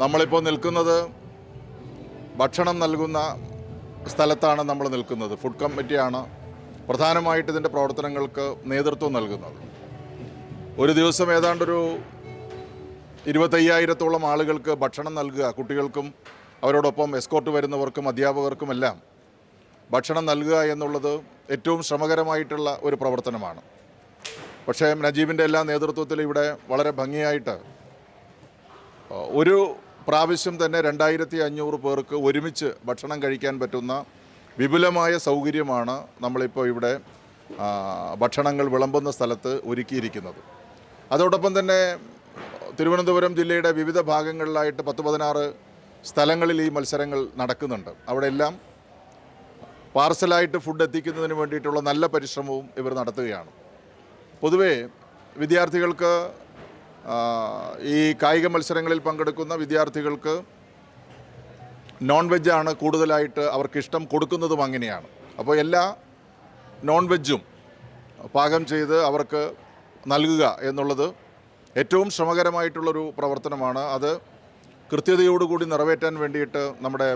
നമ്മളിപ്പോൾ നിൽക്കുന്നത് ഭക്ഷണം നൽകുന്ന സ്ഥലത്താണ് നമ്മൾ നിൽക്കുന്നത്. ഫുഡ് കമ്മിറ്റിയാണ് പ്രധാനമായിട്ട് ഇതിൻ്റെ പ്രവർത്തനങ്ങൾക്ക് നേതൃത്വം നൽകുന്നത്. ഒരു ദിവസം ഏതാണ്ടൊരു 25,000-ഓളം ആളുകൾക്ക് ഭക്ഷണം നൽകുക, കുട്ടികൾക്കും അവരോടൊപ്പം എസ്കോർട്ട് വരുന്നവർക്കും അധ്യാപകർക്കുമെല്ലാം ഭക്ഷണം നൽകുക എന്നുള്ളത് ഏറ്റവും ശ്രമകരമായിട്ടുള്ള ഒരു പ്രവർത്തനമാണ്. പക്ഷേ നജീബിൻ്റെ എല്ലാ നേതൃത്വത്തിലും ഇവിടെ വളരെ ഭംഗിയായിട്ട് ഒരു പ്രാവശ്യം തന്നെ 2,500 പേർക്ക് ഒരുമിച്ച് ഭക്ഷണം കഴിക്കാൻ പറ്റുന്ന വിപുലമായ സൗകര്യമാണ് നമ്മളിപ്പോൾ ഇവിടെ ഭക്ഷണങ്ങൾ വിളമ്പുന്ന സ്ഥലത്ത് ഒരുക്കിയിരിക്കുന്നത്. അതോടൊപ്പം തന്നെ തിരുവനന്തപുരം ജില്ലയുടെ വിവിധ ഭാഗങ്ങളിലായിട്ട് 10-16 സ്ഥലങ്ങളിൽ ഈ മത്സരങ്ങൾ നടക്കുന്നുണ്ട്. അവിടെയെല്ലാം പാർസലായിട്ട് ഫുഡ് എത്തിക്കുന്നതിന് വേണ്ടിയിട്ടുള്ള നല്ല പരിശ്രമവും ഇവർ നടത്തുകയാണ്. പൊതുവേ വിദ്യാർത്ഥികൾക്ക് ഈ കായിക മത്സരങ്ങളിൽ പങ്കെടുക്കുന്ന വിദ്യാർത്ഥികൾക്ക് നോൺ വെജാണ് കൂടുതലായിട്ട് അവർക്കിഷ്ടം, കൊടുക്കുന്നതും അങ്ങനെയാണ്. അപ്പോൾ എല്ലാ നോൺ വെജും പാകം ചെയ്ത് അവർക്ക് നൽകുക എന്നുള്ളത് ഏറ്റവും ശ്രമകരമായിട്ടുള്ളൊരു പ്രവർത്തനമാണ്. അത് കൃത്യതയോടുകൂടി നിറവേറ്റാൻ വേണ്ടിയിട്ട് നമ്മുടെ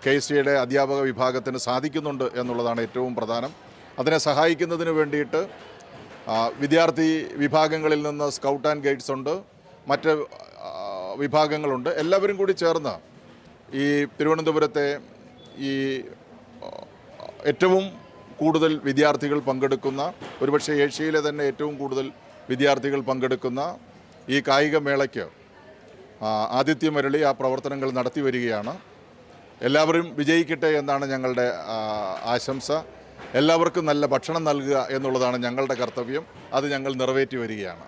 KSTയുടെ അധ്യാപക വിഭാഗത്തിന് സാധിക്കുന്നുണ്ട് എന്നുള്ളതാണ് ഏറ്റവും പ്രധാനം. അതിനെ സഹായിക്കുന്നതിന് വേണ്ടിയിട്ട് വിദ്യാർത്ഥി വിഭാഗങ്ങളിൽ നിന്ന് സ്കൗട്ട് ആൻഡ് ഗൈഡ്സ് ഉണ്ട്, മറ്റ് വിഭാഗങ്ങളുണ്ട്. എല്ലാവരും കൂടി ചേർന്ന് ഈ തിരുവനന്തപുരത്തെ ഈ ഏറ്റവും കൂടുതൽ വിദ്യാർത്ഥികൾ പങ്കെടുക്കുന്ന, ഒരുപക്ഷെ ഏഷ്യയിലെ തന്നെ ഏറ്റവും കൂടുതൽ വിദ്യാർത്ഥികൾ പങ്കെടുക്കുന്ന ഈ കായിക മേളയ്ക്ക് ആതിഥ്യമരുളി ആ പ്രവർത്തനങ്ങൾ നടത്തി വരികയാണ്. എല്ലാവരും വിജയിക്കട്ടെ എന്നാണ് ഞങ്ങളുടെ ആശംസ. എല്ലാവർക്കും നല്ല ഭക്ഷണം നൽകുക എന്നുള്ളതാണ് ഞങ്ങളുടെ കർത്തവ്യം. അത് ഞങ്ങൾ നിറവേറ്റി വരികയാണ്.